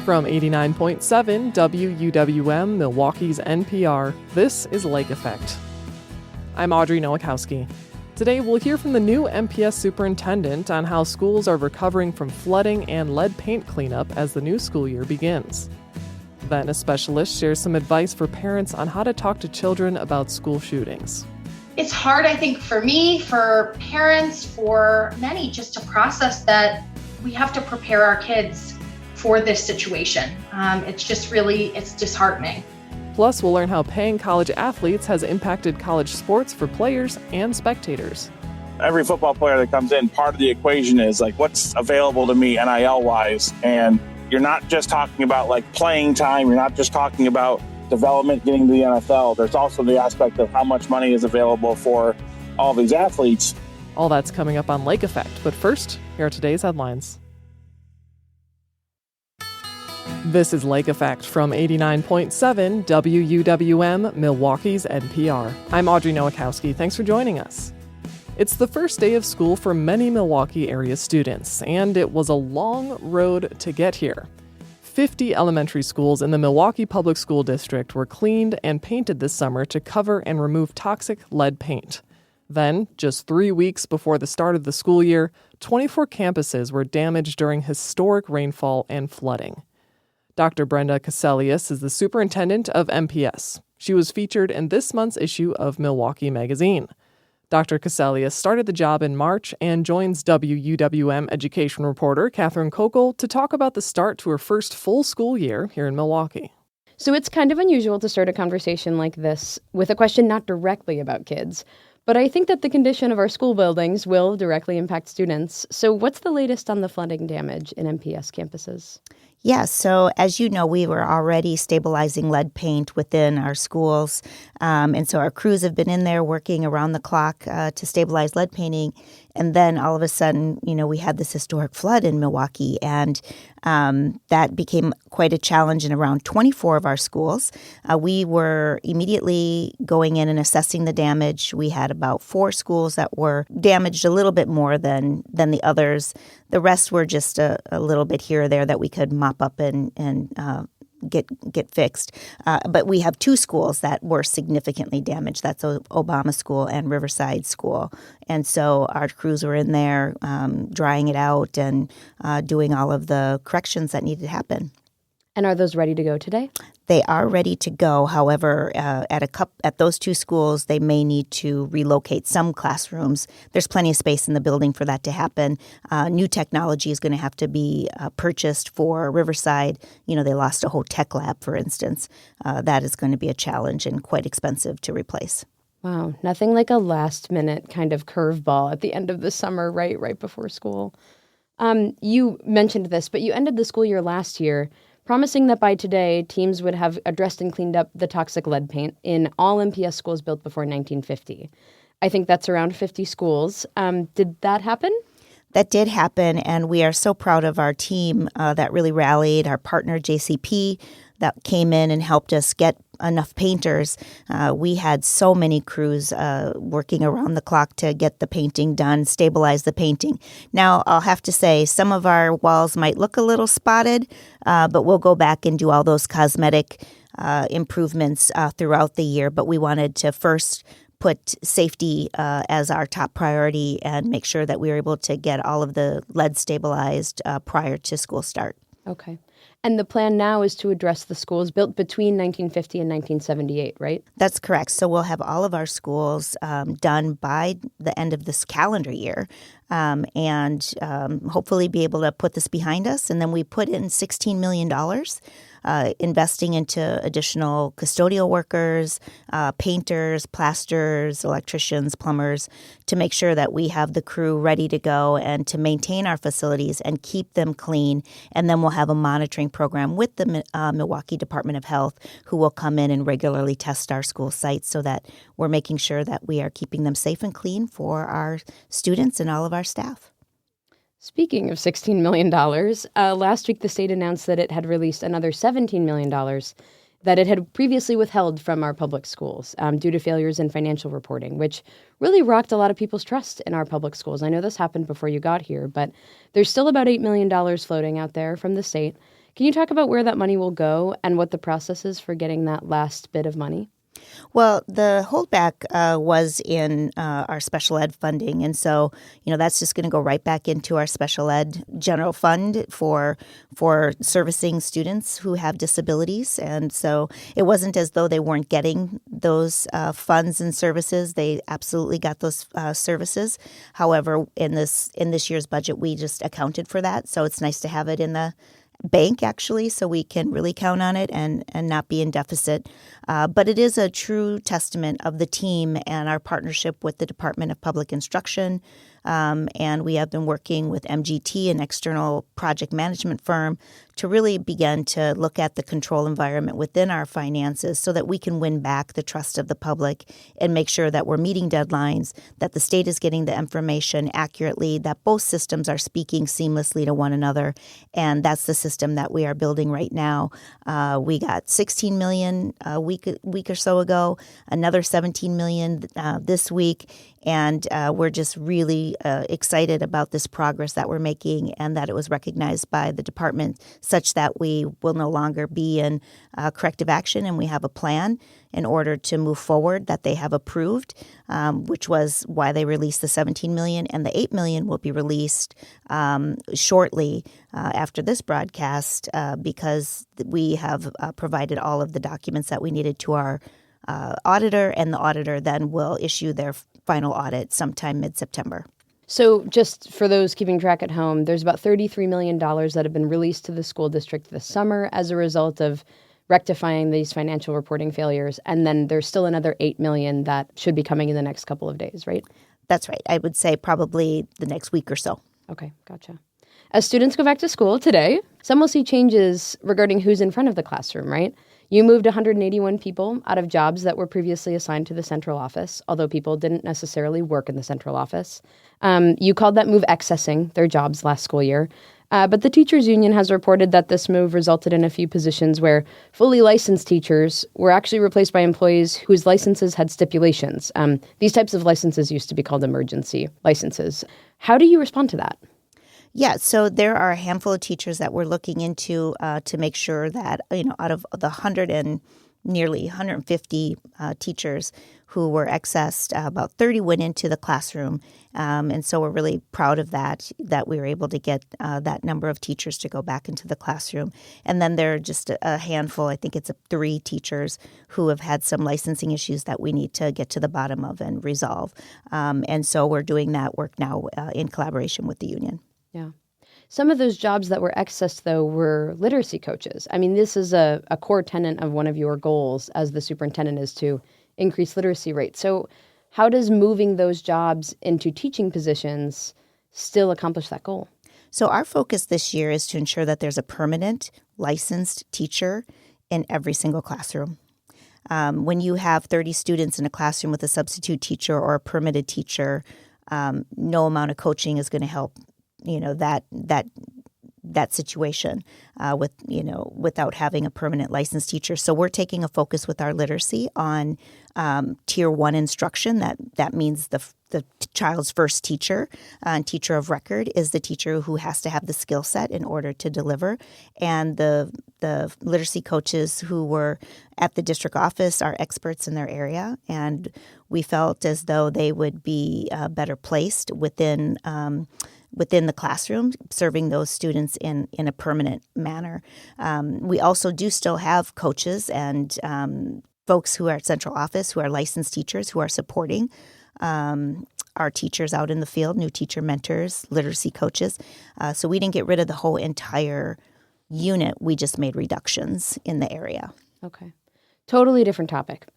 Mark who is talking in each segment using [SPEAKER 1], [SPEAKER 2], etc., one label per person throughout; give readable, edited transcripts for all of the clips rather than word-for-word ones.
[SPEAKER 1] From 89.7 WUWM, Milwaukee's NPR, this is Lake Effect. I'm Audrey Nowakowski. Today we'll hear from the new MPS superintendent on how schools are recovering from flooding and lead paint cleanup as the new school year begins. Then a specialist shares some advice for parents on how to talk to children about school shootings.
[SPEAKER 2] It's hard, I think, for me, for parents, for many, just to process that we have to prepare our kids for this situation. It's disheartening.
[SPEAKER 1] Plus, we'll learn how paying college athletes has impacted college sports for players and spectators.
[SPEAKER 3] Every football player that comes in, part of the equation is like what's available to me NIL-wise. And you're not just talking about like playing time. You're not just talking about development getting to the NFL. There's also the aspect of how much money is available for all these athletes.
[SPEAKER 1] All that's coming up on Lake Effect. But first, here are today's headlines. This is Lake Effect from 89.7 WUWM, Milwaukee's NPR. I'm Audrey Nowakowski. Thanks for joining us. It's the first day of school for many Milwaukee area students, and it was a long road to get here. 50 elementary schools in the Milwaukee Public School District were cleaned and painted this summer to cover and remove toxic lead paint. Then, just 3 weeks before the start of the school year, 24 campuses were damaged during historic rainfall and flooding. Dr. Brenda Caselius is the superintendent of MPS. She was featured in this month's issue of Milwaukee Magazine. Dr. Caselius started the job in March and joins WUWM education reporter Catherine Kokel to talk about the start to her first full school year here in Milwaukee.
[SPEAKER 4] So it's kind of unusual to start a conversation like this with a question not directly about kids. But I think that the condition of our school buildings will directly impact students. So what's the latest on the flooding damage in MPS campuses?
[SPEAKER 5] Yeah, so as you know, we were already stabilizing lead paint within our schools. And so our crews have been in there working around the clock to stabilize lead painting. And then all of a sudden, we had this historic flood in Milwaukee. And that became quite a challenge in around 24 of our schools. We were immediately going in and assessing the damage. We had about 4 schools that were damaged a little bit more than the others. The rest were just a little bit here or there that we could mop up and get fixed. But we have 2 schools that were significantly damaged. That's Obama School and Riverside School. And so our crews were in there drying it out and doing all of the corrections that needed to happen.
[SPEAKER 4] And are those ready to go today?
[SPEAKER 5] They are ready to go. However, at those 2 schools, they may need to relocate some classrooms. There's plenty of space in the building for that to happen. New technology is going to have to be purchased for Riverside. They lost a whole tech lab, for instance. That is going to be a challenge and quite expensive to replace.
[SPEAKER 4] Wow, nothing like a last-minute kind of curveball at the end of the summer, right before school. You mentioned this, but you ended the school year last year promising that by today, teams would have addressed and cleaned up the toxic lead paint in all MPS schools built before 1950. I think that's around 50 schools. Did that happen?
[SPEAKER 5] That did happen, and we are so proud of our team that really rallied, our partner JCP that came in and helped us get enough painters. We had so many crews working around the clock to get the painting done, stabilize the painting. Now, I'll have to say some of our walls might look a little spotted, but we'll go back and do all those cosmetic improvements throughout the year. But we wanted to first put safety as our top priority and make sure that we were able to get all of the lead stabilized prior to school start.
[SPEAKER 4] Okay. And the plan now is to address the schools built between 1950 and 1978, right?
[SPEAKER 5] That's correct. So we'll have all of our schools done by the end of this calendar year and hopefully be able to put this behind us. And then we put in $16 million investing into additional custodial workers, painters, plasters, electricians, plumbers, to make sure that we have the crew ready to go and to maintain our facilities and keep them clean. And then we'll have a monitoring program with the Milwaukee Department of Health, who will come in and regularly test our school sites so that we're making sure that we are keeping them safe and clean for our students and all of our staff.
[SPEAKER 4] Speaking of $16 million, last week the state announced that it had released another $17 million that it had previously withheld from our public schools due to failures in financial reporting, which really rocked a lot of people's trust in our public schools. I know this happened before you got here, but there's still about $8 million floating out there from the state. Can you talk about where that money will go and what the process is for getting that last bit of money?
[SPEAKER 5] Well, the holdback was in our special ed funding. And so, that's just going to go right back into our special ed general fund for servicing students who have disabilities. And so it wasn't as though they weren't getting those funds and services. They absolutely got those services. However, in this year's budget, we just accounted for that. So it's nice to have it in the bank, actually, so we can really count on it and not be in deficit. But it is a true testament of the team and our partnership with the Department of Public Instruction. And we have been working with MGT, an external project management firm, to really begin to look at the control environment within our finances so that we can win back the trust of the public and make sure that we're meeting deadlines, that the state is getting the information accurately, that both systems are speaking seamlessly to one another. And that's the system that we are building right now. We got $16 million a week or so ago, another $17 million this week. And we're just really excited about this progress that we're making and that it was recognized by the department such that we will no longer be in corrective action, and we have a plan in order to move forward that they have approved, which was why they released the $17 million, and the $8 million will be released shortly after this broadcast because we have provided all of the documents that we needed to our auditor, and the auditor then will issue their final audit sometime mid-September.
[SPEAKER 4] So just for those keeping track at home, there's about $33 million that have been released to the school district this summer as a result of rectifying these financial reporting failures. And then there's still another $8 million that should be coming in the next couple of days, right?
[SPEAKER 5] That's right. I would say probably the next week or so.
[SPEAKER 4] Okay, gotcha. As students go back to school today, some will see changes regarding who's in front of the classroom, right? You moved 181 people out of jobs that were previously assigned to the central office, although people didn't necessarily work in the central office. You called that move accessing their jobs last school year. But the teachers union has reported that this move resulted in a few positions where fully licensed teachers were actually replaced by employees whose licenses had stipulations. These types of licenses used to be called emergency licenses. How do you respond to that?
[SPEAKER 5] Yeah, so there are a handful of teachers that we're looking into to make sure that, out of the nearly 150 teachers who were accessed, about 30 went into the classroom. And so we're really proud of that we were able to get that number of teachers to go back into the classroom. And then there are just a handful, I think it's 3 teachers who have had some licensing issues that we need to get to the bottom of and resolve. And so we're doing that work now in collaboration with the union.
[SPEAKER 4] Yeah. Some of those jobs that were accessed, though, were literacy coaches. I mean, this is a core tenet of one of your goals as the superintendent is to increase literacy rates. So how does moving those jobs into teaching positions still accomplish that goal?
[SPEAKER 5] So our focus this year is to ensure that there's a permanent licensed teacher in every single classroom. When you have 30 students in a classroom with a substitute teacher or a permitted teacher, no amount of coaching is going to help that situation without having a permanent licensed teacher. So we're taking a focus with our literacy on Tier 1 instruction. That means the child's first teacher and teacher of record is the teacher who has to have the skill set in order to deliver. And the literacy coaches who were at the district office are experts in their area. And we felt as though they would be better placed within the classroom, serving those students in a permanent manner. We also do still have coaches and folks who are at central office who are licensed teachers who are supporting our teachers out in the field, new teacher mentors, literacy coaches. So we didn't get rid of the whole entire unit. We just made reductions in the area.
[SPEAKER 4] Okay. Totally different topic.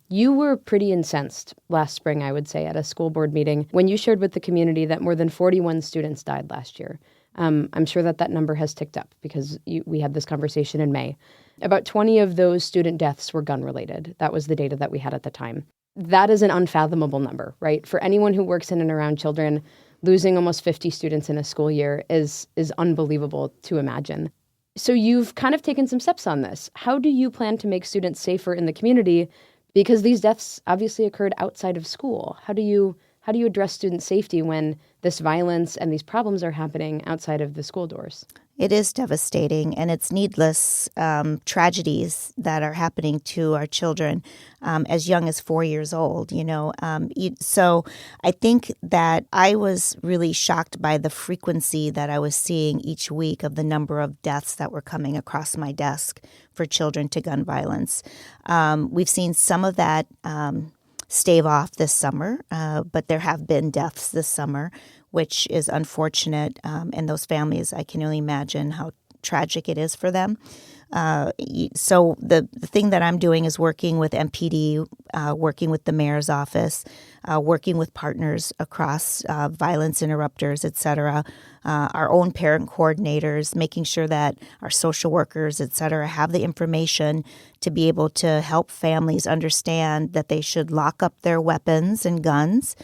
[SPEAKER 4] You were pretty incensed last spring, I would say, at a school board meeting when you shared with the community that more than 41 students died last year. I'm sure that number has ticked up because we had this conversation in May. About 20 of those student deaths were gun-related. That was the data that we had at the time. That is an unfathomable number, right? For anyone who works in and around children, losing almost 50 students in a school year is unbelievable to imagine. So you've kind of taken some steps on this. How do you plan to make students safer in the community? Because these deaths obviously occurred outside of school. How do you address student safety when this violence and these problems are happening outside of the school doors?
[SPEAKER 5] It is devastating, and it's needless tragedies that are happening to our children as young as 4 years old, So I think that I was really shocked by the frequency that I was seeing each week of the number of deaths that were coming across my desk for children to gun violence. We've seen some of that stave off this summer, but there have been deaths this summer, which is unfortunate. And those families, I can only imagine how tragic it is for them. So the thing that I'm doing is working with MPD, working with the mayor's office, working with partners across violence interrupters, et cetera, our own parent coordinators, making sure that our social workers, et cetera, have the information to be able to help families understand that they should lock up their weapons and guns,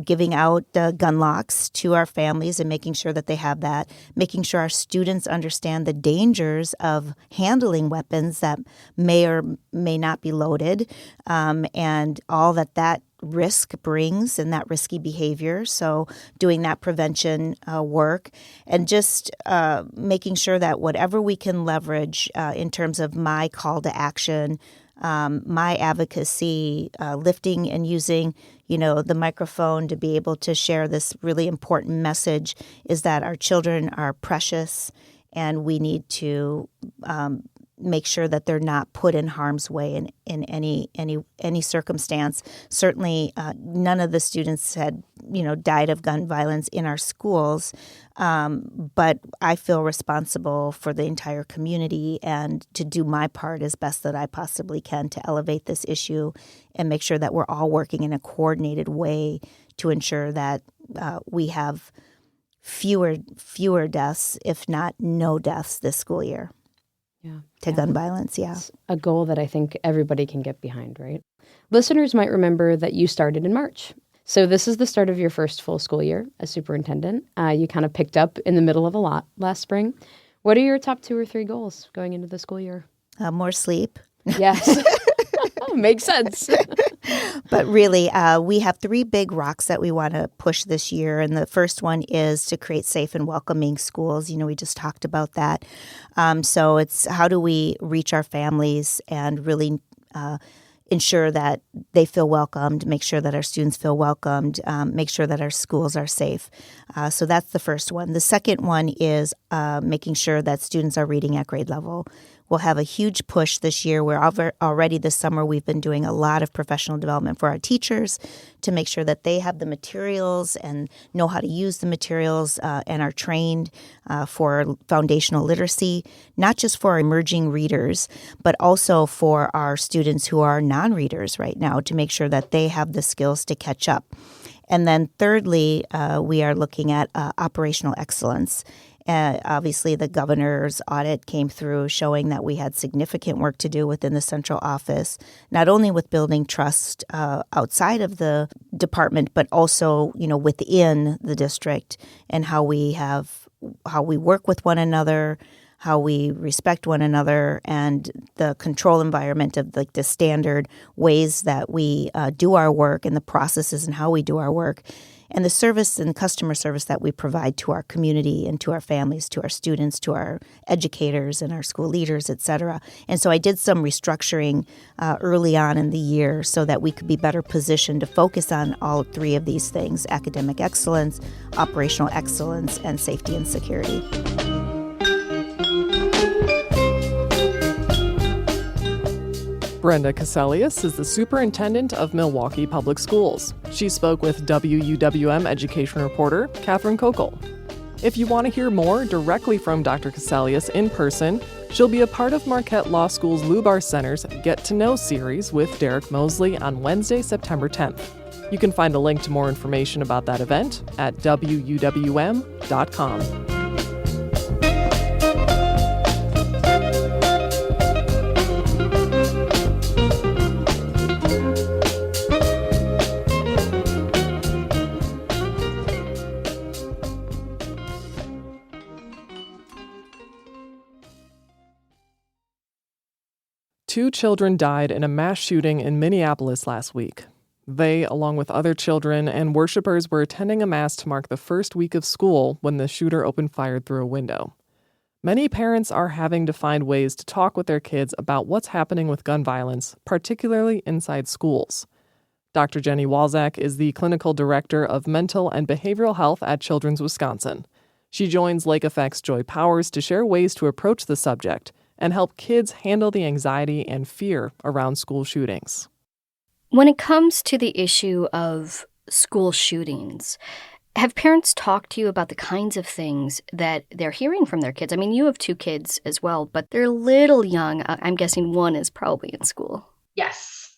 [SPEAKER 5] giving out gun locks to our families and making sure that they have that, making sure our students understand the dangers of handling weapons that may or may not be loaded, and all that risk brings and that risky behavior. So doing that prevention work and just making sure that whatever we can leverage in terms of my call to action, my advocacy, lifting and using, the microphone to be able to share this really important message is that our children are precious and we need to make sure that they're not put in harm's way in any circumstance. Certainly, none of the students had, died of gun violence in our schools, but I feel responsible for the entire community and to do my part as best that I possibly can to elevate this issue and make sure that we're all working in a coordinated way to ensure that we have fewer deaths, if not no deaths this school year. Gun violence, It's
[SPEAKER 4] a goal that I think everybody can get behind, right? Listeners might remember that you started in March. So this is the start of your first full school year as superintendent. You kind of picked up in the middle of a lot last spring. What are your top 2 or 3 goals going into the school year?
[SPEAKER 5] More sleep.
[SPEAKER 4] Yes. Makes sense.
[SPEAKER 5] But really, we have 3 big rocks that we want to push this year. And the first one is to create safe and welcoming schools. We just talked about that. So it's how do we reach our families and really ensure that they feel welcomed, make sure that our students feel welcomed, make sure that our schools are safe. So that's the first one. The second one is making sure that students are reading at grade level. We'll have a huge push this year. We're already this summer, we've been doing a lot of professional development for our teachers to make sure that they have the materials and know how to use the materials and are trained for foundational literacy, not just for our emerging readers, but also for our students who are non-readers right now to make sure that they have the skills to catch up. And then thirdly, we are looking at operational excellence. Obviously, the governor's audit came through showing that we had significant work to do within the central office, not only with building trust outside of the department, but also, within the district and how we work with one another, how we respect one another, and the control environment of the standard ways that we do our work and the processes and how we do our work. And the service and customer service that we provide to our community and to our families, to our students, to our educators and our school leaders, et cetera. And so I did some restructuring early on in the year so that we could be better positioned to focus on all 3 of these things: academic excellence, operational excellence, and safety and security.
[SPEAKER 1] Brenda Caselius is the superintendent of Milwaukee Public Schools. She spoke with WUWM education reporter Catherine Kokel. If you want to hear more directly from Dr. Caselius in person, she'll be a part of Marquette Law School's Lubar Center's Get to Know series with Derek Mosley on Wednesday, September 10th. You can find a link to more information about that event at wuwm.com. Two children died in a mass shooting in Minneapolis last week. They, along with other children and worshipers, were attending a mass to mark the first week of school when the shooter opened fire through a window. Many parents are having to find ways to talk with their kids about what's happening with gun violence, particularly inside schools. Dr. Jenny Walzak is the Clinical Director of Mental and Behavioral Health at Children's Wisconsin. She joins Lake Effect's Joy Powers to share ways to approach the subject and help kids handle the anxiety and fear around school shootings.
[SPEAKER 6] When it comes to the issue of school shootings, have parents talked to you about the kinds of things that they're hearing from their kids? I mean, you have 2 kids as well, but they're little young. I'm guessing one is probably in school.
[SPEAKER 2] Yes.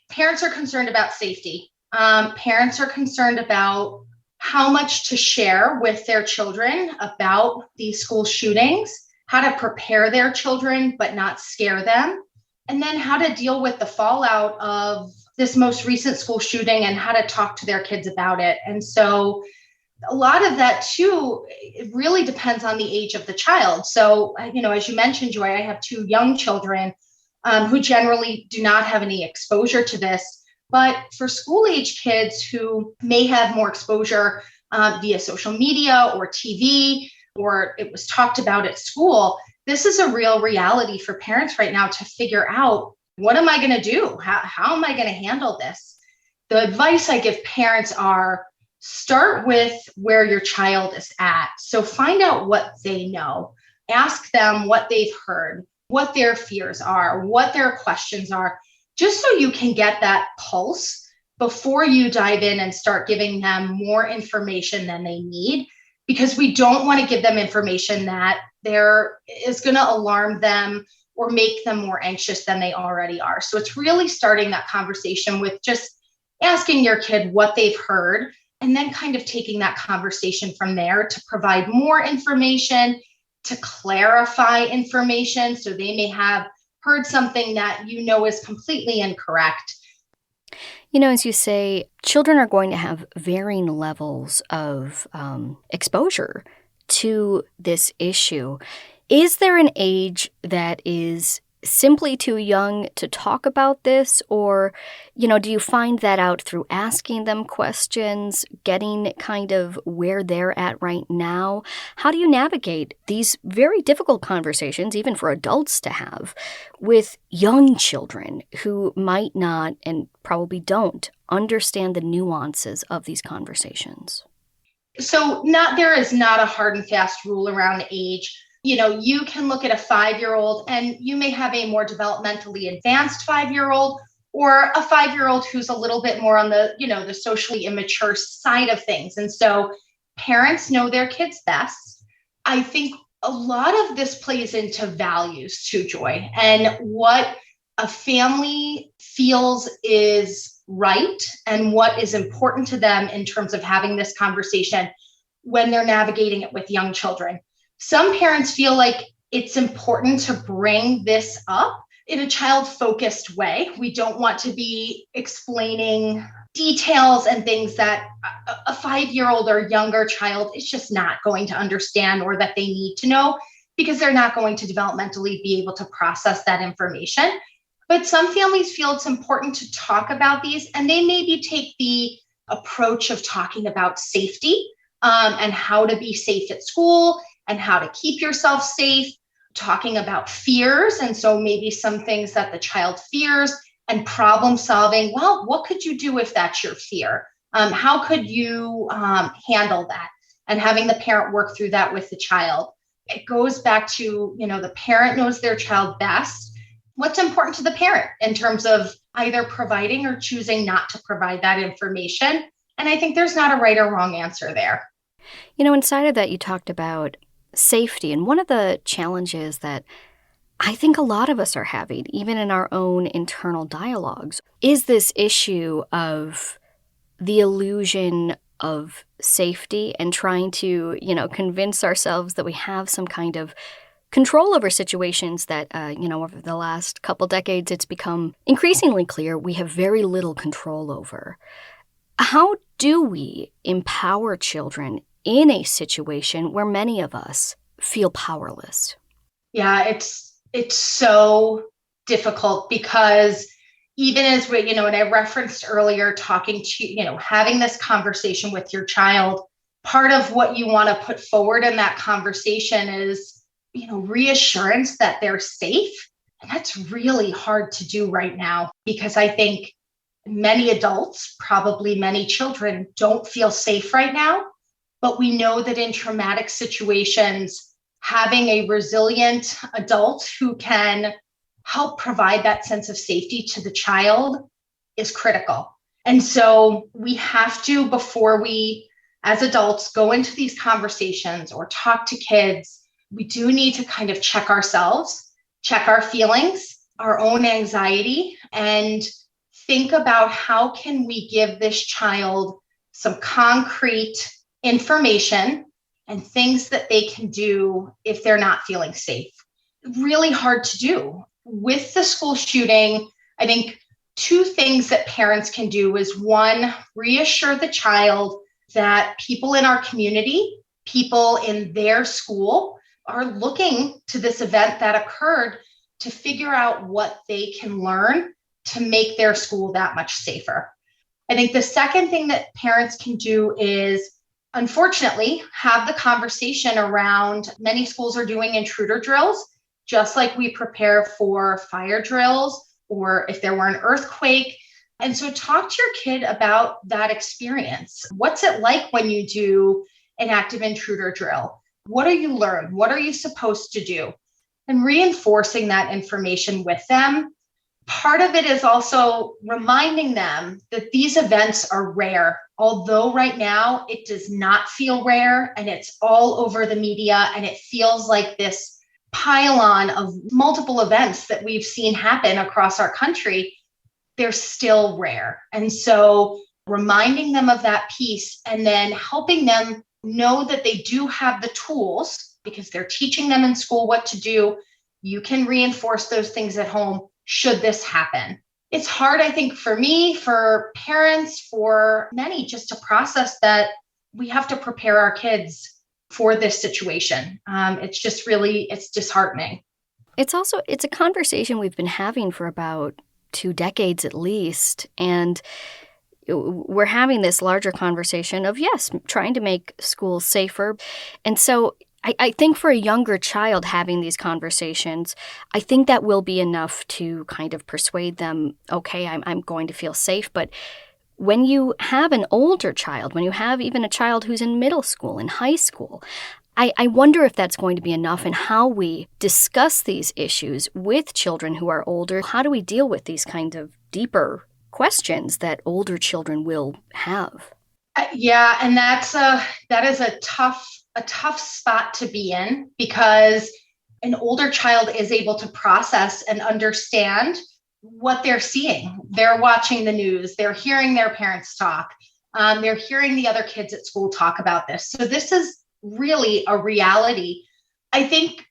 [SPEAKER 2] Parents are concerned about safety. Parents are concerned about how much to share with their children about these school shootings, how to prepare their children but not scare them, and then how to deal with the fallout of this most recent school shooting and how to talk to their kids about it. And so a lot of that too, it really depends on the age of the child. So, as you mentioned, Joy, I have 2 young children who generally do not have any exposure to this. But for school-age kids who may have more exposure via social media or TV, or it was talked about at school, this is a real reality for parents right now to figure out, what am I going to do? How am I going to handle this? The advice I give parents are, start with where your child is at. So find out what they know. Ask them what they've heard, what their fears are, what their questions are, just so you can get that pulse before you dive in and start giving them more information than they need, because we don't want to give them information that is going to alarm them or make them more anxious than they already are. So it's really starting that conversation with just asking your kid what they've heard, and then kind of taking that conversation from there to provide more information, to clarify information. So they may have heard something that is completely incorrect.
[SPEAKER 6] As you say, children are going to have varying levels of exposure to this issue. Is there an age that is simply too young to talk about this? Or, do you find that out through asking them questions, getting kind of where they're at right now? How do you navigate these very difficult conversations, even for adults to have, with young children who might not, and probably don't, understand the nuances of these conversations?
[SPEAKER 2] So there is not a hard and fast rule around age. You can look at a 5-year-old and you may have a more developmentally advanced 5-year-old, or a 5-year-old who's a little bit more on the, the socially immature side of things. And so parents know their kids best. I think a lot of this plays into values too, Joy, and what a family feels is right and what is important to them in terms of having this conversation when they're navigating it with young children. Some parents feel like it's important to bring this up in a child-focused way. We don't want to be explaining details and things that a 5-year-old or younger child is just not going to understand, or that they need to know, because they're not going to developmentally be able to process that information. But some families feel it's important to talk about these, and they maybe take the approach of talking about safety and how to be safe at school and how to keep yourself safe, talking about fears. And so maybe some things that the child fears, and problem solving. Well, what could you do if that's your fear? How could you handle that? And having the parent work through that with the child. It goes back to, the parent knows their child best. What's important to the parent in terms of either providing or choosing not to provide that information. And I think there's not a right or wrong answer there.
[SPEAKER 6] Inside of that, you talked about safety. And one of the challenges that I think a lot of us are having, even in our own internal dialogues, is this issue of the illusion of safety and trying to, convince ourselves that we have some kind of control over situations that, over the last couple decades, it's become increasingly clear we have very little control over. How do we empower children in a situation where many of us feel powerless?
[SPEAKER 2] Yeah, it's so difficult, because even as we, and I referenced earlier talking to, having this conversation with your child, part of what you want to put forward in that conversation is, reassurance that they're safe. And that's really hard to do right now because I think many adults, probably many children, don't feel safe right now. But we know that in traumatic situations, having a resilient adult who can help provide that sense of safety to the child is critical. And so we have to, before we, as adults, go into these conversations or talk to kids, we do need to kind of check ourselves, check our feelings, our own anxiety, and think about how can we give this child some concrete information and things that they can do if they're not feeling safe. Really hard to do. With the school shooting, I think two things that parents can do is one, reassure the child that people in our community, people in their school are looking to this event that occurred to figure out what they can learn to make their school that much safer. I think the second thing that parents can do is, unfortunately, have the conversation around many schools are doing intruder drills, just like we prepare for fire drills or if there were an earthquake. And so talk to your kid about that experience. What's it like when you do an active intruder drill? What do you learn? What are you supposed to do? And reinforcing that information with them. Part of it is also reminding them that these events are rare. Although right now it does not feel rare and it's all over the media and it feels like this pile-on of multiple events that we've seen happen across our country, they're still rare. And so reminding them of that piece and then helping them know that they do have the tools because they're teaching them in school what to do. You can reinforce those things at home should this happen. It's hard, I think, for me, for parents, for many, just to process that we have to prepare our kids for this situation. It's disheartening.
[SPEAKER 6] It's a conversation we've been having for about 2 decades at least. And we're having this larger conversation of, yes, trying to make schools safer. And so I think for a younger child having these conversations, I think that will be enough to kind of persuade them, okay, I'm going to feel safe. But when you have an older child, when you have even a child who's in middle school, in high school, I wonder if that's going to be enough in how we discuss these issues with children who are older. How do we deal with these kind of deeper questions that older children will have?
[SPEAKER 2] Yeah, and that is a tough spot to be in because an older child is able to process and understand what they're seeing. They're watching the news, they're hearing their parents talk, they're hearing the other kids at school talk about this. So this is really a reality. I think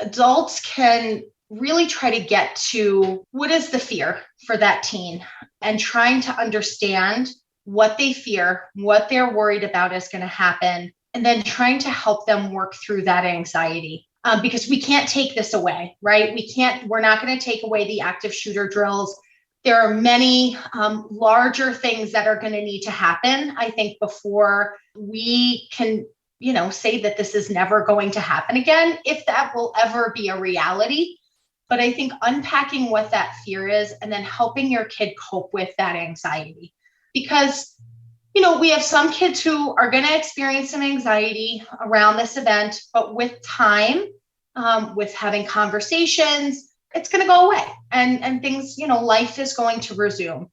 [SPEAKER 2] adults can really try to get to what is the fear for that teen and trying to understand what they fear, what they're worried about is going to happen, and then trying to help them work through that anxiety. Because we can't take this away, right? We're not going to take away the active shooter drills. There are many larger things that are going to need to happen, I think, before we can, say that this is never going to happen again, if that will ever be a reality. But I think unpacking what that fear is and then helping your kid cope with that anxiety. Because we have some kids who are going to experience some anxiety around this event, but with time, with having conversations, it's going to go away and things, life is going to resume.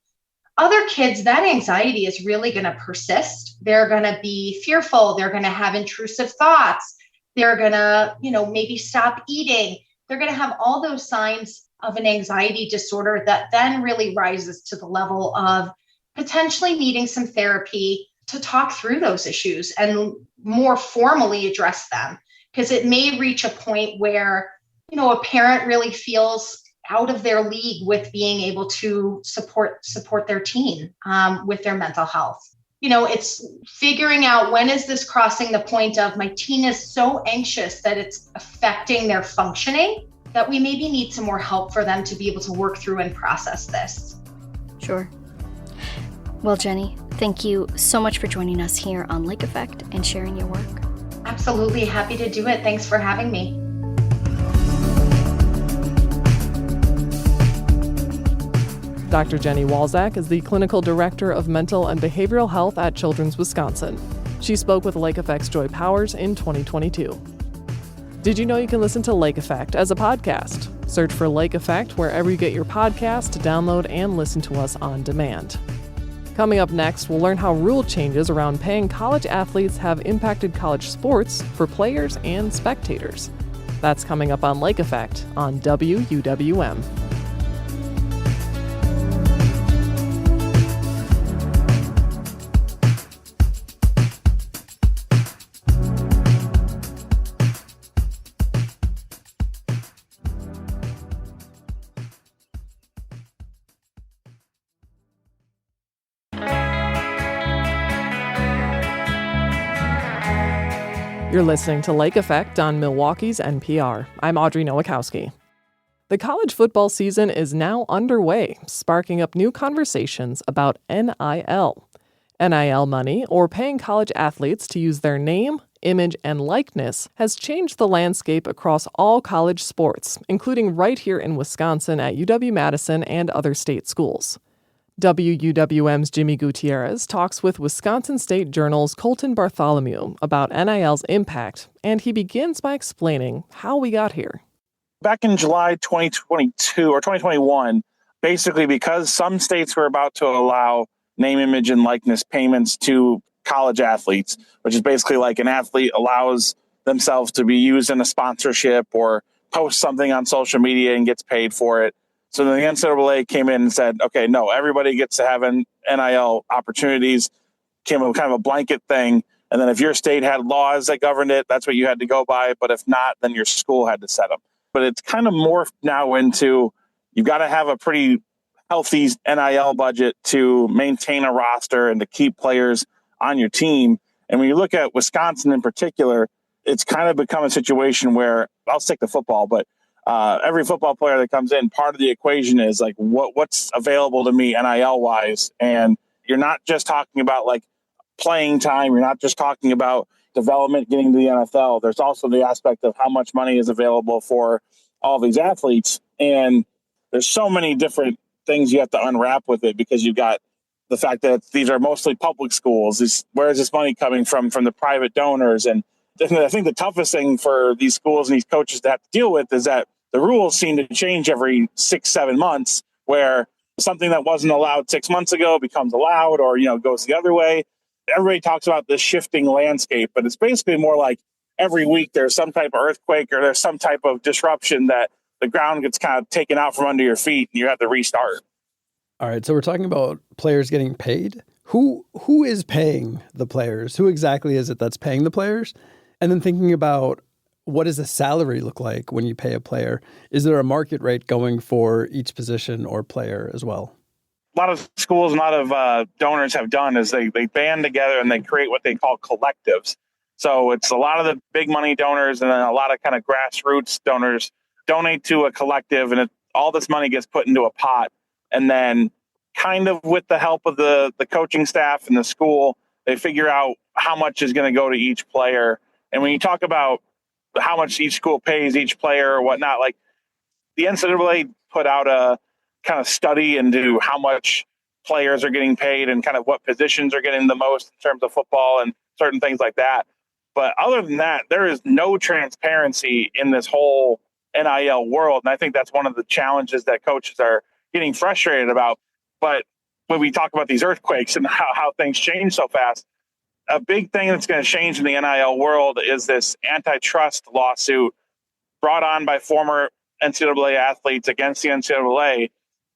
[SPEAKER 2] Other kids, that anxiety is really going to persist. They're going to be fearful. They're going to have intrusive thoughts. They're going to, maybe stop eating. They're going to have all those signs of an anxiety disorder that then really rises to the level of potentially needing some therapy to talk through those issues and more formally address them. Because it may reach a point where, a parent really feels out of their league with being able to support their teen with their mental health. It's figuring out when is this crossing the point of my teen is so anxious that it's affecting their functioning that we maybe need some more help for them to be able to work through and process this.
[SPEAKER 6] Sure. Well, Jenny, thank you so much for joining us here on Lake Effect and sharing your work.
[SPEAKER 2] Absolutely happy to do it. Thanks for having me.
[SPEAKER 1] Dr. Jenny Walzak is the Clinical Director of Mental and Behavioral Health at Children's Wisconsin. She spoke with Lake Effect's Joy Powers in 2022. Did you know you can listen to Lake Effect as a podcast? Search for Lake Effect wherever you get your podcast to download and listen to us on demand. Coming up next, we'll learn how rule changes around paying college athletes have impacted college sports for players and spectators. That's coming up on Lake Effect on WUWM. You're listening to Lake Effect on Milwaukee's NPR. I'm Audrey Nowakowski. The college football season is now underway, sparking up new conversations about NIL. NIL money, or paying college athletes to use their name, image, and likeness, has changed the landscape across all college sports, including right here in Wisconsin at UW-Madison and other state schools. WUWM's Jimmy Gutierrez talks with Wisconsin State Journal's Colton Bartholomew about NIL's impact, and he begins by explaining how we got here.
[SPEAKER 3] Back in July 2022 or 2021, basically because some states were about to allow name, image, and likeness payments to college athletes, which is basically like an athlete allows themselves to be used in a sponsorship or post something on social media and gets paid for it. So the NCAA came in and said, okay, no, everybody gets to have an NIL opportunities, came up with kind of a blanket thing. And then if your state had laws that governed it, that's what you had to go by. But if not, then your school had to set them. But it's kind of morphed now into you've got to have a pretty healthy NIL budget to maintain a roster and to keep players on your team. And when you look at Wisconsin in particular, it's kind of become a situation where I'll stick to football, but every football player that comes in, part of the equation is like what's available to me NIL wise. And you're not just talking about like playing time. You're not just talking about development getting to the NFL. There's also the aspect of how much money is available for all these athletes. And there's so many different things you have to unwrap with it because you've got the fact that these are mostly public schools. Where is this money coming from the private donors? And I think the toughest thing for these schools and these coaches to have to deal with is that the rules seem to change every 6-7 months, where something that wasn't allowed 6 months ago becomes allowed or, goes the other way. Everybody talks about this shifting landscape, but it's basically more like every week there's some type of earthquake or there's some type of disruption that the ground gets kind of taken out from under your feet and you have to restart.
[SPEAKER 7] All right. So we're talking about players getting paid. Who is paying the players? Who exactly is it that's paying the players? And then thinking about what does a salary look like when you pay a player? Is there a market rate going for each position or player as well?
[SPEAKER 3] A lot of schools and a lot of donors have done is they band together and they create what they call collectives. So it's a lot of the big money donors and then a lot of kind of grassroots donors donate to a collective, and all this money gets put into a pot. And then kind of with the help of the coaching staff and the school, they figure out how much is going to go to each player. And when you talk about how much each school pays each player or whatnot, like the NCAA put out a kind of study into how much players are getting paid and kind of what positions are getting the most in terms of football and certain things like that. But other than that, there is no transparency in this whole NIL world. And I think that's one of the challenges that coaches are getting frustrated about. But when we talk about these earthquakes and how things change so fast, a big thing that's going to change in the NIL world is this antitrust lawsuit brought on by former NCAA athletes against the NCAA.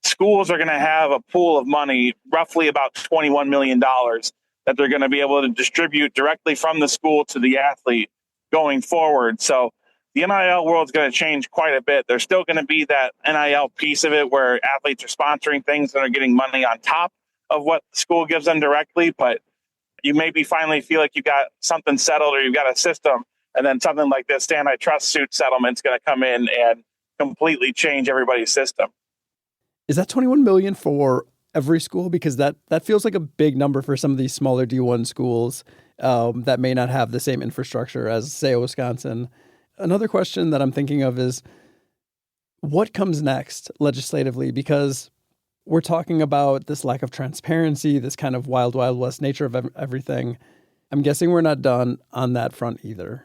[SPEAKER 3] Schools are going to have a pool of money, roughly about $21 million, that they're going to be able to distribute directly from the school to the athlete going forward. So the NIL world is going to change quite a bit. There's still going to be that NIL piece of it where athletes are sponsoring things and are getting money on top of what the school gives them directly, but you maybe finally feel like you got something settled or you've got a system, and then something like this antitrust suit settlement is going to come in and completely change everybody's system.
[SPEAKER 7] Is that $21 million for every school? Because that feels like a big number for some of these smaller D1 schools that may not have the same infrastructure as, say, Wisconsin. Another question that I'm thinking of is what comes next legislatively? Because we're talking about this lack of transparency, this kind of wild, wild west nature of everything. I'm guessing we're not done on that front either.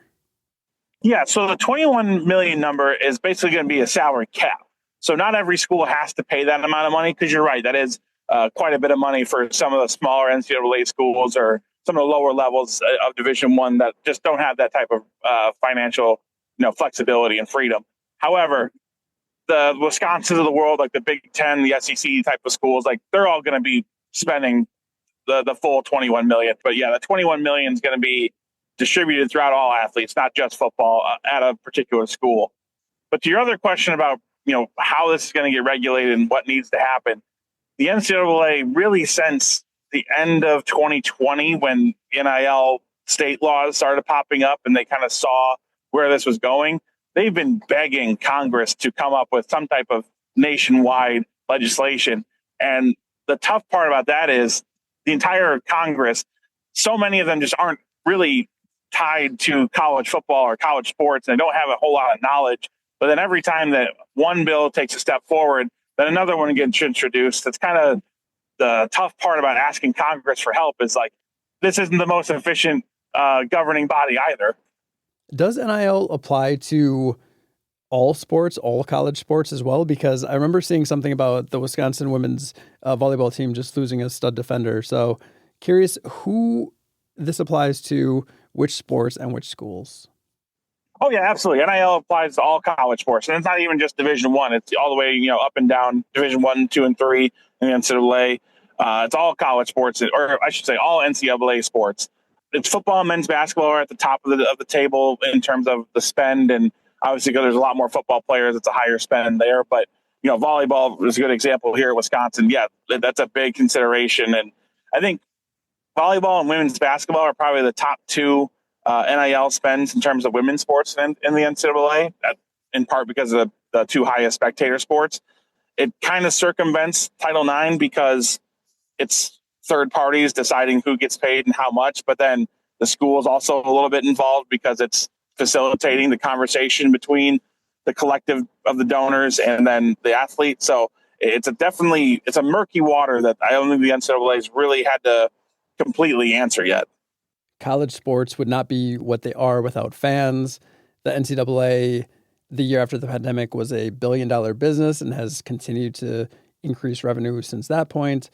[SPEAKER 3] Yeah, so the 21 million number is basically going to be a salary cap. So not every school has to pay that amount of money, because you're right, that is quite a bit of money for some of the smaller NCAA schools or some of the lower levels of Division I that just don't have that type of financial, flexibility and freedom. However, the Wisconsins of the world, like the Big Ten, the SEC type of schools, like they're all going to be spending the full 21 million. But yeah, the 21 million is going to be distributed throughout all athletes, not just football at a particular school. But to your other question about, how this is going to get regulated and what needs to happen, the NCAA really, since the end of 2020, when NIL state laws started popping up and they kind of saw where this was going, they've been begging Congress to come up with some type of nationwide legislation. And the tough part about that is the entire Congress, so many of them just aren't really tied to college football or college sports, and they don't have a whole lot of knowledge. But then every time that one bill takes a step forward, then another one gets introduced. That's kind of the tough part about asking Congress for help, is like, this isn't the most efficient governing body either.
[SPEAKER 7] Does NIL apply to all sports, all college sports as well? Because I remember seeing something about the Wisconsin women's volleyball team just losing a stud defender. So curious who this applies to, which sports and which schools.
[SPEAKER 3] Oh, yeah, absolutely. NIL applies to all college sports. And it's not even just Division I. It's all the way, up and down Division I, 2, and 3 in the NCAA. It's all college sports, or I should say all NCAA sports. It's football and men's basketball are at the top of the table in terms of the spend. And obviously, because there's a lot more football players, it's a higher spend there. But, volleyball is a good example here at Wisconsin. Yeah, that's a big consideration. And I think volleyball and women's basketball are probably the top two NIL spends in terms of women's sports in the NCAA, in part because of the two highest spectator sports. It kind of circumvents Title IX because it's third parties deciding who gets paid and how much, but then the school is also a little bit involved because it's facilitating the conversation between the collective of the donors and then the athlete. So it's a murky water that I don't think the NCAA has really had to completely answer yet.
[SPEAKER 7] College sports would not be what they are without fans. The NCAA, the year after the pandemic, was a $1 billion business and has continued to increase revenue since that point.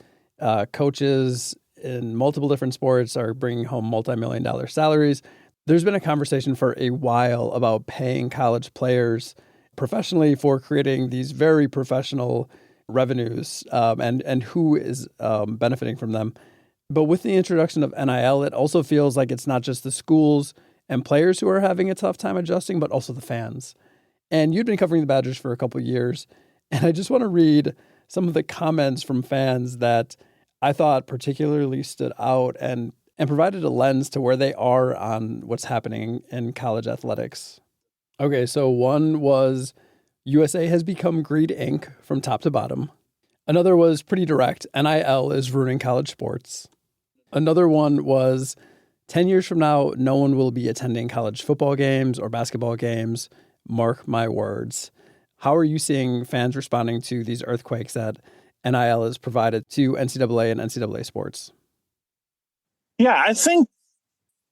[SPEAKER 7] Coaches in multiple different sports are bringing home multi-million-dollar salaries. There's been a conversation for a while about paying college players professionally for creating these very professional revenues and who is benefiting from them. But with the introduction of NIL, it also feels like it's not just the schools and players who are having a tough time adjusting, but also the fans. And you'd been covering the Badgers for a couple of years, and I just want to read some of the comments from fans that I thought particularly stood out and provided a lens to where they are on what's happening in college athletics. Okay, so one was, USA has become Greed Inc. from top to bottom. Another was pretty direct, NIL is ruining college sports. Another one was, 10 years from now, no one will be attending college football games or basketball games. Mark my words. How are you seeing fans responding to these earthquakes that NIL has provided to NCAA and NCAA sports?
[SPEAKER 3] Yeah, I think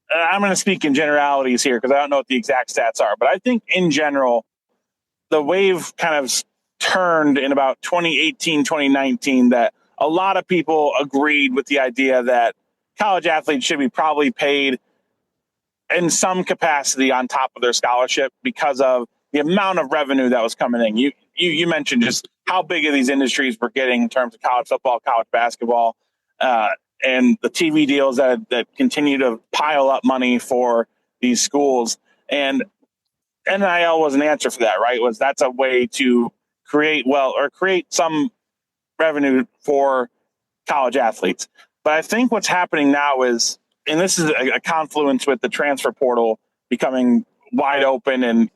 [SPEAKER 3] I'm going to speak in generalities here because I don't know what the exact stats are. But I think in general, the wave kind of turned in about 2018, 2019, that a lot of people agreed with the idea that college athletes should be probably paid in some capacity on top of their scholarship because of the amount of revenue that was coming in. You mentioned just how big of these industries were getting in terms of college football, college basketball, and the TV deals that continue to pile up money for these schools. And NIL was an answer for that, right? That's a way to create some revenue for college athletes. But I think what's happening now is, and this is a confluence with the transfer portal becoming wide open, and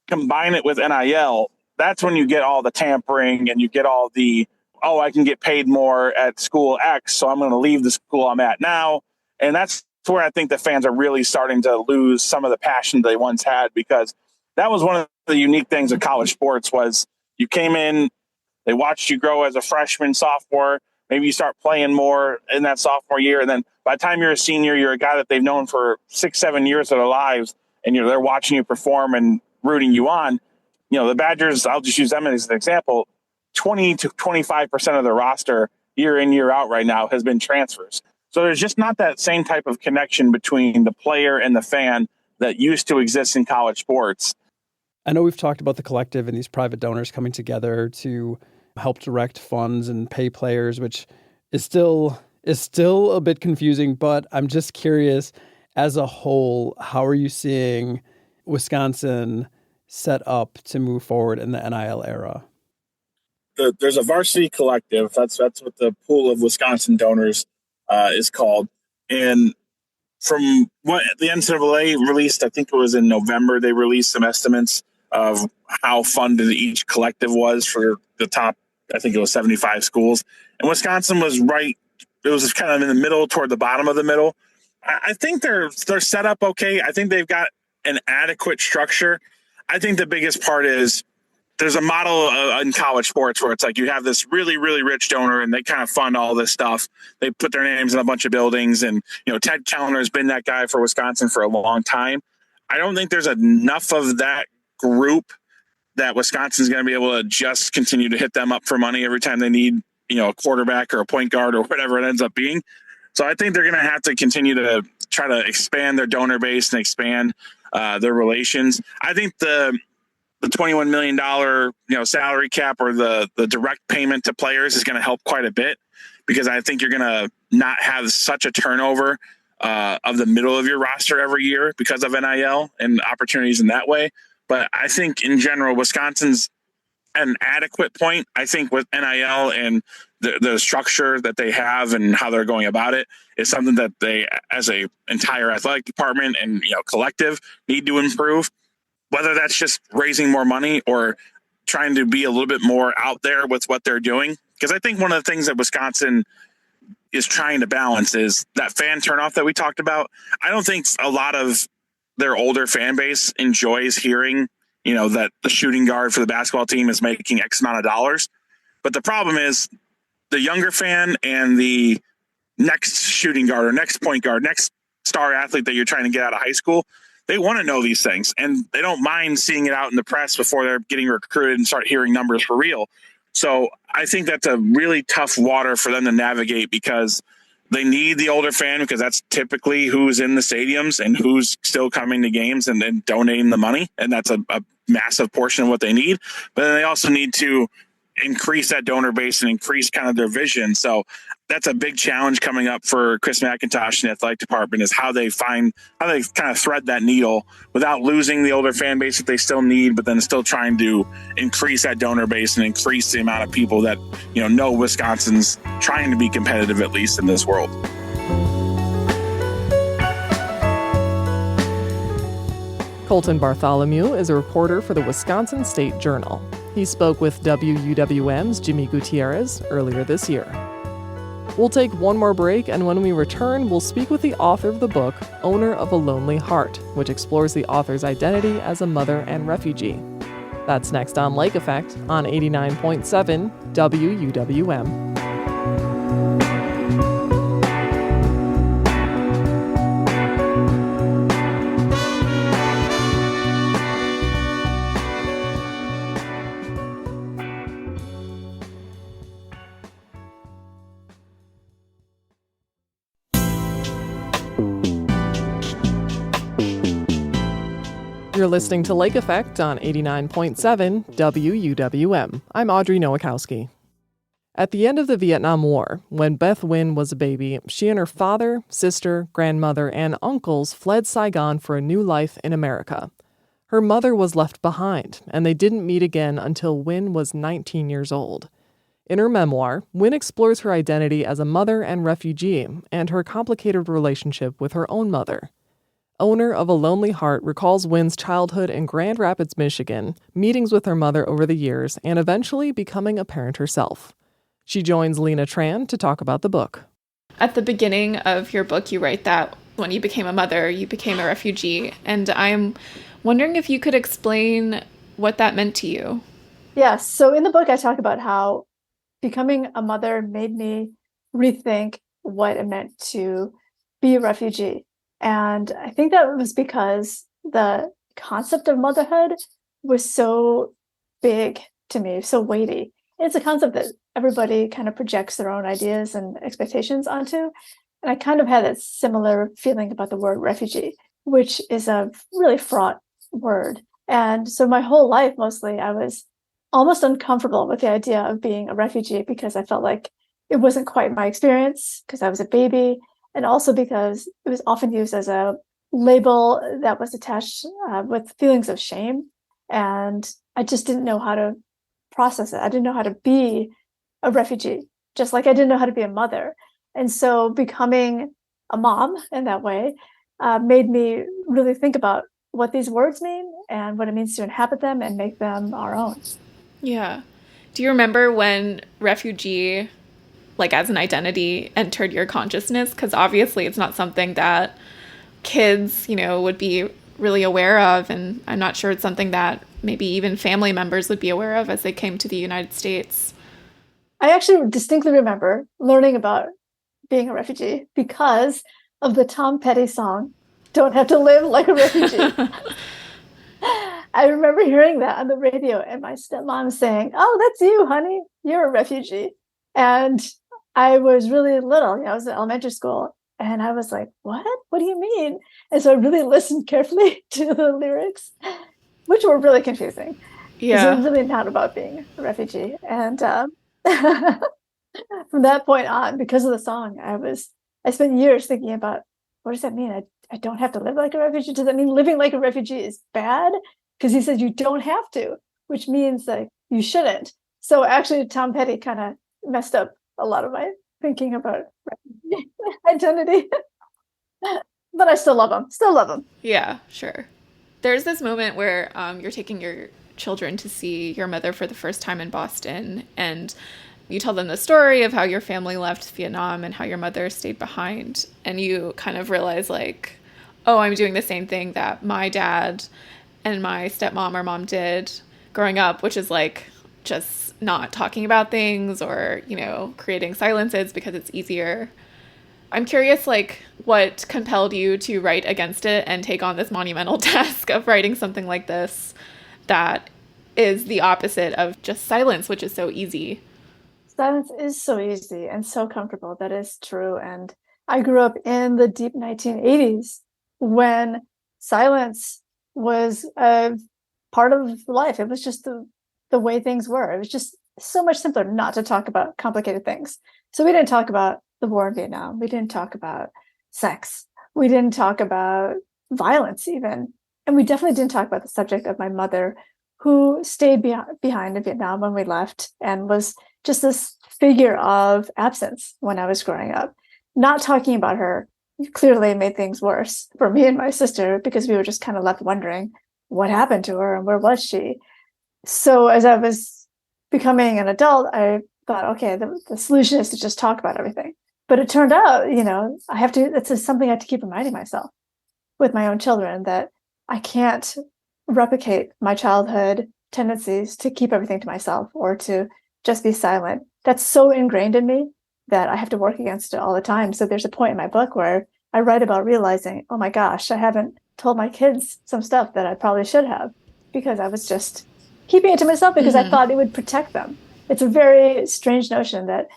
[SPEAKER 3] combine it with NIL, that's when you get all the tampering and you get all the, I can get paid more at school X, so I'm going to leave the school I'm at now. And that's where I think the fans are really starting to lose some of the passion they once had, because that was one of the unique things of college sports was you came in They watched you grow as a freshman, sophomore. Maybe you start playing more in that sophomore year. And then by the time you're a senior, you're a guy that they've known for 6-7 years of their lives, and they're watching you perform and rooting you on. The Badgers, I'll just use them as an example, 20 to 25% of their roster year in, year out right now has been transfers. So there's just not that same type of connection between the player and the fan that used to exist in college sports.
[SPEAKER 7] I know we've talked about the collective and these private donors coming together to help direct funds and pay players, which is still a bit confusing, but I'm just curious, as a whole, how are you seeing Wisconsin set up to move forward in the NIL era?
[SPEAKER 3] There's a varsity collective. That's what the pool of Wisconsin donors is called. And from what the NCAA released, I think it was in November, they released some estimates of how funded each collective was for the top, I think it was 75 schools. And Wisconsin was right. It was kind of in the middle, toward the bottom of the middle. I think they're set up okay. I think they've got an adequate structure. I think the biggest part is there's a model in college sports where it's like you have this really, really rich donor and they kind of fund all this stuff. They put their names in a bunch of buildings, and Ted Kellner has been that guy for Wisconsin for a long time. I don't think there's enough of that group that Wisconsin's going to be able to just continue to hit them up for money every time they need a quarterback or a point guard or whatever it ends up being. So I think they're going to have to continue to try to expand their donor base and expand their relations. I think the $21 million salary cap or the direct payment to players is going to help quite a bit, because I think you're going to not have such a turnover of the middle of your roster every year because of NIL and opportunities in that way. But I think in general, Wisconsin's at an adequate point. I think with NIL and the structure that they have and how they're going about it is something that they, as a entire athletic department and collective, need to improve. Whether that's just raising more money or trying to be a little bit more out there with what they're doing. Because I think one of the things that Wisconsin is trying to balance is that fan turnoff that we talked about. I don't think a lot of their older fan base enjoys hearing, that the shooting guard for the basketball team is making X amount of dollars. But the problem is the younger fan and the next shooting guard or next point guard, next star athlete that you're trying to get out of high school, they want to know these things, and they don't mind seeing it out in the press before they're getting recruited and start hearing numbers for real. So I think that's a really tough water for them to navigate, because they need the older fan, because that's typically who's in the stadiums and who's still coming to games and then donating the money. And that's a massive portion of what they need. But then they also need to increase that donor base and increase kind of their vision. So that's a big challenge coming up for Chris McIntosh and the athletic department, is how they kind of thread that needle without losing the older fan base that they still need, but then still trying to increase that donor base and increase the amount of people that, know Wisconsin's trying to be competitive, at least in this world.
[SPEAKER 1] Colton Bartholomew is a reporter for the Wisconsin State Journal. He spoke with WUWM's Jimmy Gutierrez earlier this year. We'll take one more break, and when we return, we'll speak with the author of the book, Owner of a Lonely Heart, which explores the author's identity as a mother and refugee. That's next on Lake Effect on 89.7 WUWM. You're listening to Lake Effect on 89.7 WUWM. I'm Audrey Nowakowski. At the end of the Vietnam War, when Beth Nguyen was a baby, she and her father, sister, grandmother, and uncles fled Saigon for a new life in America. Her mother was left behind, and they didn't meet again until Nguyen was 19 years old. In her memoir, Nguyen explores her identity as a mother and refugee and her complicated relationship with her own mother. Owner of a Lonely Heart recalls Nguyen's childhood in Grand Rapids, Michigan, meetings with her mother over the years, and eventually becoming a parent herself. She joins Lena Tran to talk about the book.
[SPEAKER 8] At the beginning of your book, you write that when you became a mother, you became a refugee. And I'm wondering if you could explain what that meant to you.
[SPEAKER 9] Yes. So in the book, I talk about how becoming a mother made me rethink what it meant to be a refugee. And I think that was because the concept of motherhood was so big to me, so weighty. It's a concept that everybody kind of projects their own ideas and expectations onto. And I kind of had a similar feeling about the word refugee, which is a really fraught word. And so my whole life, mostly, I was almost uncomfortable with the idea of being a refugee because I felt like it wasn't quite my experience because I was a baby, and also because it was often used as a label that was attached with feelings of shame. And I just didn't know how to process it. I didn't know how to be a refugee, just like I didn't know how to be a mother. And so becoming a mom in that way made me really think about what these words mean and what it means to inhabit them and make them our own.
[SPEAKER 8] Yeah. Do you remember when refugee, like as an identity, entered your consciousness? Because obviously it's not something that kids, would be really aware of. And I'm not sure it's something that maybe even family members would be aware of as they came to the United States.
[SPEAKER 9] I actually distinctly remember learning about being a refugee because of the Tom Petty song, Don't Have to Live Like a Refugee. I remember hearing that on the radio and my stepmom saying, "Oh, that's you, honey. You're a refugee." And I was really little. I was in elementary school. And I was like, what? What do you mean? And so I really listened carefully to the lyrics, which were really confusing.
[SPEAKER 8] Yeah.
[SPEAKER 9] It was really not about being a refugee. And from that point on, because of the song, I spent years thinking about, what does that mean? I don't have to live like a refugee. Does that mean living like a refugee is bad? Because he says you don't have to, which means that you shouldn't. So actually, Tom Petty kind of messed up a lot of my thinking about refugee identity. But I still love him. Still love him.
[SPEAKER 8] Yeah, sure. There's this moment where you're taking your children to see your mother for the first time in Boston, and you tell them the story of how your family left Vietnam and how your mother stayed behind, and you kind of realize like, oh, I'm doing the same thing that my dad and my stepmom or mom did growing up, which is like just not talking about things or, creating silences because it's easier. I'm curious, like, what compelled you to write against it and take on this monumental task of writing something like this that is the opposite of just silence, which is so easy.
[SPEAKER 9] Silence is so easy and so comfortable. That is true. And I grew up in the deep 1980s when silence was a part of life. It was just the way things were. It was just so much simpler not to talk about complicated things. So we didn't talk about the war in Vietnam. We didn't talk about sex. We didn't talk about violence even. And we definitely didn't talk about the subject of my mother, who stayed behind in Vietnam when we left and was just this figure of absence when I was growing up. Not talking about her clearly made things worse for me and my sister because we were just kind of left wondering what happened to her and where was she. So as I was becoming an adult, I thought, okay, the solution is to just talk about everything. But it turned out, it's something I have to keep reminding myself with my own children, that I can't replicate my childhood tendencies to keep everything to myself or to just be silent. That's so ingrained in me that I have to work against it all the time. So there's a point in my book where I write about realizing, oh my gosh, I haven't told my kids some stuff that I probably should have because I was just keeping it to myself because I thought it would protect them. It's a very strange notion that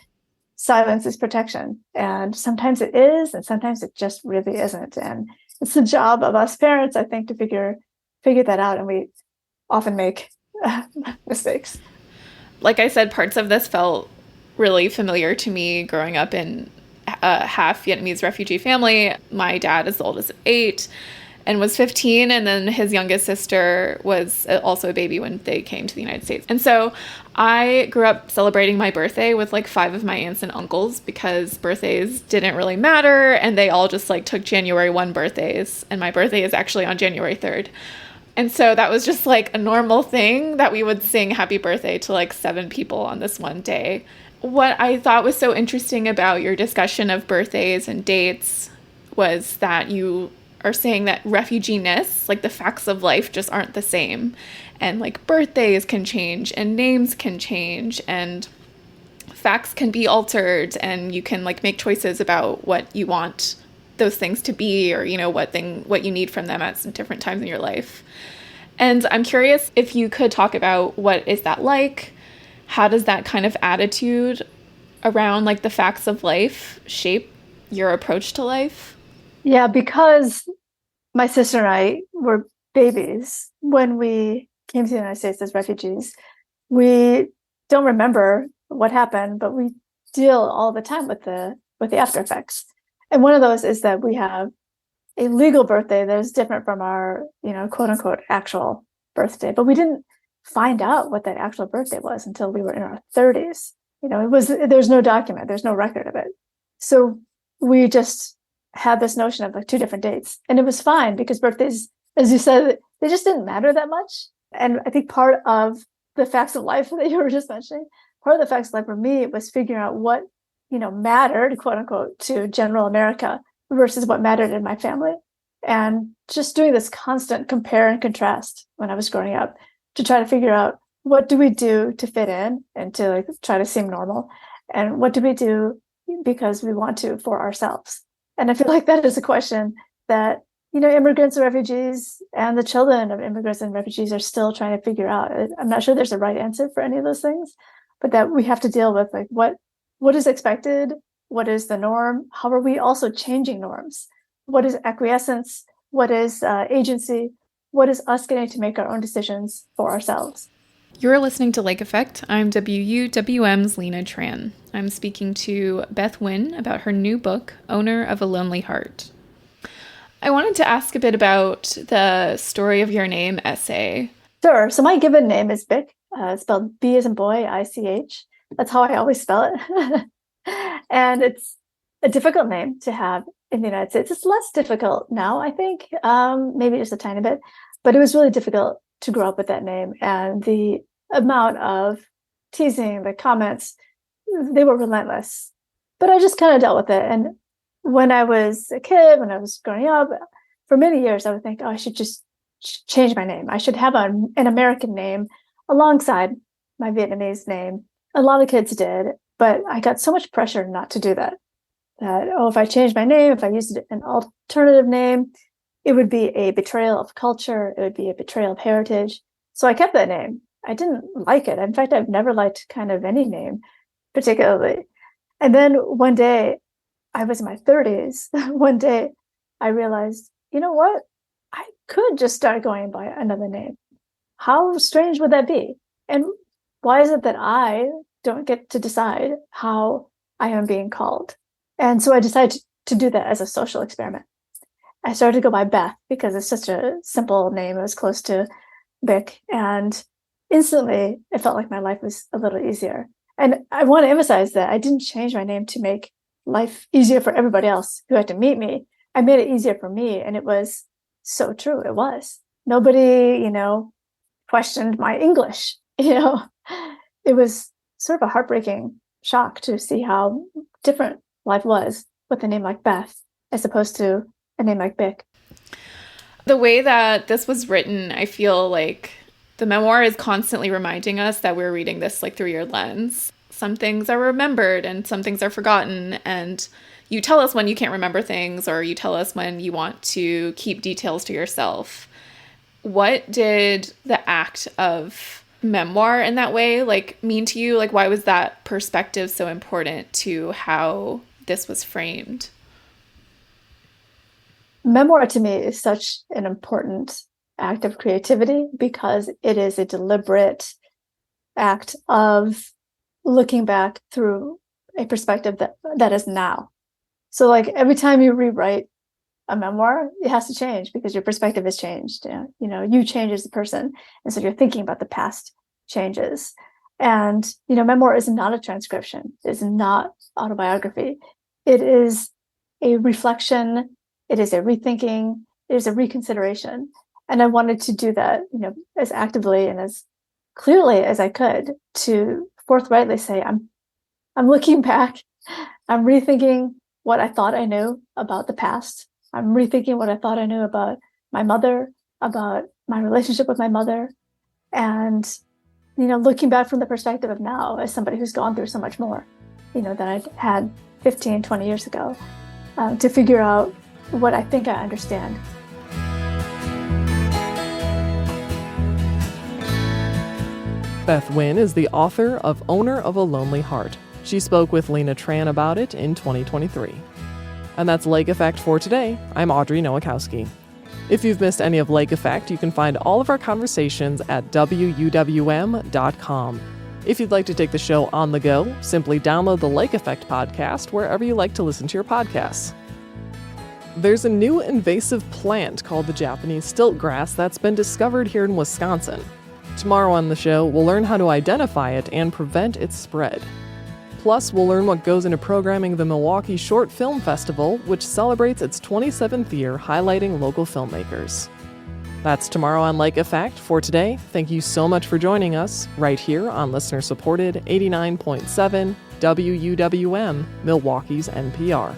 [SPEAKER 9] silence is protection. And sometimes it is, and sometimes it just really isn't. And it's the job of us parents, I think, to figure that out. And we often make mistakes.
[SPEAKER 8] Like I said, parts of this felt really familiar to me growing up in a half Vietnamese refugee family. My dad is the oldest of 8 and was 15, and then his youngest sister was also a baby when they came to the United States. And so I grew up celebrating my birthday with like 5 of my aunts and uncles because birthdays didn't really matter, and they all just like took January 1 birthdays, and my birthday is actually on January 3rd. And so that was just like a normal thing that we would sing happy birthday to like 7 people on this one day. What I thought was so interesting about your discussion of birthdays and dates was that you are saying that refugee-ness, like the facts of life just aren't the same. And like birthdays can change and names can change and facts can be altered, and you can like make choices about what you want those things to be, or what you need from them at different times in your life. And I'm curious if you could talk about what is that like? How does that kind of attitude around like the facts of life shape your approach to life?
[SPEAKER 9] Yeah, because my sister and I were babies when we came to the United States as refugees. We don't remember what happened, but we deal all the time with the after effects. And one of those is that we have a legal birthday that is different from our, quote unquote, actual birthday. But we didn't find out what that actual birthday was until we were in our 30s. There's no document, there's no record of it. So we just had this notion of like two different dates. And it was fine because birthdays, as you said, they just didn't matter that much. And I think part of the facts of life that you were just mentioning, part of the facts of life for me was figuring out what, mattered, quote unquote, to general America versus what mattered in my family. And just doing this constant compare and contrast when I was growing up to try to figure out what do we do to fit in and to like try to seem normal, and what do we do because we want to for ourselves. And I feel like that is a question that, immigrants and refugees and the children of immigrants and refugees are still trying to figure out. I'm not sure there's a right answer for any of those things, but that we have to deal with like what is expected, what is the norm, how are we also changing norms, what is acquiescence, what is agency, what is us getting to make our own decisions for ourselves.
[SPEAKER 8] You're listening to Lake Effect. I'm WUWM's Lena Tran. I'm speaking to Beth Wynn about her new book, Owner of a Lonely Heart. I wanted to ask a bit about the story of your name essay.
[SPEAKER 9] Sure. So my given name is Bick, spelled B as in boy, I-C-H. That's how I always spell it. And it's a difficult name to have in the United States. It's less difficult now, I think, maybe just a tiny bit, but it was really difficult to grow up with that name. And the amount of teasing, the comments, they were relentless. But I just kind of dealt with it. And when I was a kid, when I was growing up, for many years, I would think, oh, I should just change my name. I should have an American name alongside my Vietnamese name. A lot of kids did, but I got so much pressure not to do that. That, if I changed my name, if I used an alternative name, it would be a betrayal of culture. It would be a betrayal of heritage. So I kept that name. I didn't like it. In fact, I've never liked kind of any name particularly. And then one day, I was in my 30s. One day, I realized, you know what? I could just start going by another name. How strange would that be? And why is it that I don't get to decide how I am being called? And so I decided to do that as a social experiment. I started to go by Beth because it's such a simple name. It was close to Bick. And instantly, it felt like my life was a little easier. And I want to emphasize that I didn't change my name to make life easier for everybody else who had to meet me. I made it easier for me. And it was so true. It was. Nobody, questioned my English. It was sort of a heartbreaking shock to see how different life was with a name like Beth as opposed to a name like Bick.
[SPEAKER 8] The way that this was written, I feel like the memoir is constantly reminding us that we're reading this like through your lens. Some things are remembered and some things are forgotten. And you tell us when you can't remember things, or you tell us when you want to keep details to yourself. What did the act of memoir in that way mean to you? Why was that perspective so important to how this was framed?
[SPEAKER 9] Memoir to me is such an important act of creativity because it is a deliberate act of looking back through a perspective that is now. So every time you rewrite a memoir, it has to change because your perspective has changed. You change as a person. And so you're thinking about the past changes. And, memoir is not a transcription. It's not autobiography. It is a reflection. It is a rethinking. It is a reconsideration. And I wanted to do that, as actively and as clearly as I could to forthrightly say, I'm looking back. I'm rethinking what I thought I knew about the past. I'm rethinking what I thought I knew about my mother, about my relationship with my mother, and, looking back from the perspective of now as somebody who's gone through so much more, than I had 15, 20 years ago, to figure out what I think I understand.
[SPEAKER 1] Beth Wynn is the author of Owner of a Lonely Heart. She spoke with Lena Tran about it in 2023. And that's Lake Effect for today. I'm Audrey Nowakowski. If you've missed any of Lake Effect, you can find all of our conversations at wuwm.com. If you'd like to take the show on the go, simply download the Lake Effect podcast wherever you like to listen to your podcasts. There's a new invasive plant called the Japanese stilt grass that's been discovered here in Wisconsin. Tomorrow on the show, we'll learn how to identify it and prevent its spread. Plus, we'll learn what goes into programming the Milwaukee Short Film Festival, which celebrates its 27th year highlighting local filmmakers. That's tomorrow on Lake Effect. For today, thank you so much for joining us right here on listener-supported 89.7 WUWM, Milwaukee's NPR.